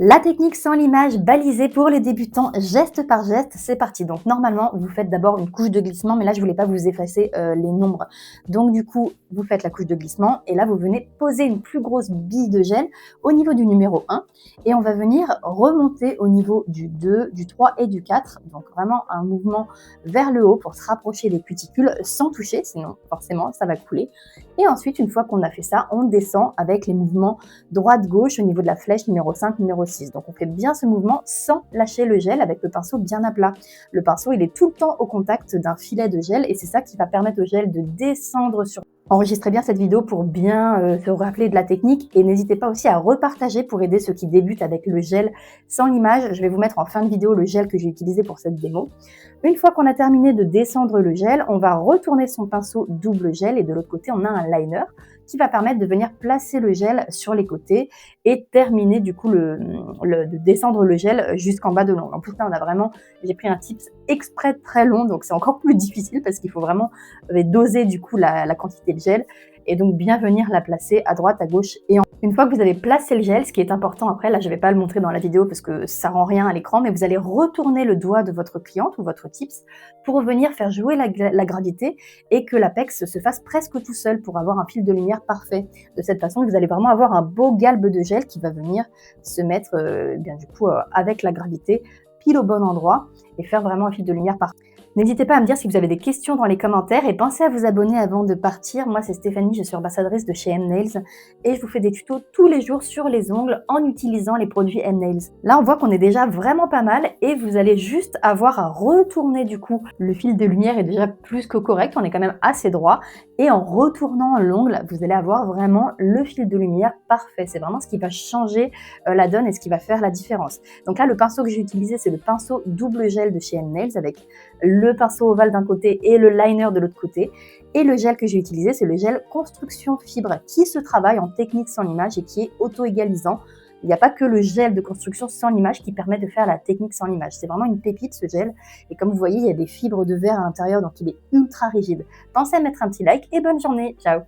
La technique sans l'image balisée pour les débutants, geste par geste, c'est parti. Donc normalement, vous faites d'abord une couche de glissement, mais là je voulais pas vous effacer les nombres. Donc du coup, vous faites la couche de glissement et là vous venez poser une plus grosse bille de gel au niveau du numéro 1 et on va venir remonter au niveau du 2, du 3 et du 4. Donc vraiment un mouvement vers le haut pour se rapprocher des cuticules sans toucher, sinon forcément ça va couler. Et ensuite, une fois qu'on a fait ça, on descend avec les mouvements droite-gauche au niveau de la flèche numéro 5, numéro 6. Donc on fait bien ce mouvement sans lâcher le gel avec le pinceau bien à plat. Le pinceau, il est tout le temps au contact d'un filet de gel et c'est ça qui va permettre au gel de descendre sur. Enregistrez bien cette vidéo pour bien se rappeler de la technique et n'hésitez pas aussi à repartager pour aider ceux qui débutent avec le gel sans l'image. Je vais vous mettre en fin de vidéo le gel que j'ai utilisé pour cette démo. Une fois qu'on a terminé de descendre le gel, on va retourner son pinceau double gel et de l'autre côté, on a un liner qui va permettre de venir placer le gel sur les côtés et terminer du coup de descendre le gel jusqu'en bas de l'ongle. En plus là, j'ai pris un tips exprès très long, donc c'est encore plus difficile parce qu'il faut vraiment doser du coup la quantité de gel et donc bien venir la placer à droite, à gauche et en. Une fois que vous avez placé le gel, ce qui est important après, là je ne vais pas le montrer dans la vidéo parce que ça rend rien à l'écran, mais vous allez retourner le doigt de votre cliente ou votre tips pour venir faire jouer la gravité et que l'apex se fasse presque tout seul pour avoir un fil de lumière parfait. De cette façon, vous allez vraiment avoir un beau galbe de gel qui va venir se mettre avec la gravité pile au bon endroit et faire vraiment un fil de lumière parfait. N'hésitez pas à me dire si vous avez des questions dans les commentaires et pensez à vous abonner avant de partir. Moi, c'est Stéphanie, je suis ambassadrice de chez M-Nails et je vous fais des tutos tous les jours sur les ongles en utilisant les produits M-Nails. Là, on voit qu'on est déjà vraiment pas mal et vous allez juste avoir à retourner du coup. Le fil de lumière est déjà plus que correct, on est quand même assez droit et en retournant l'ongle, vous allez avoir vraiment le fil de lumière parfait. C'est vraiment ce qui va changer la donne et ce qui va faire la différence. Donc là, le pinceau que j'ai utilisé, c'est le pinceau double gel de chez M-Nails avec le pinceau ovale d'un côté et le liner de l'autre côté. Et le gel que j'ai utilisé, c'est le gel Construction Fibre qui se travaille en technique sans l'image et qui est auto-égalisant. Il n'y a pas que le gel de construction sans l'image qui permet de faire la technique sans l'image. C'est vraiment une pépite ce gel. Et comme vous voyez, il y a des fibres de verre à l'intérieur, donc il est ultra rigide. Pensez à mettre un petit like et bonne journée. Ciao!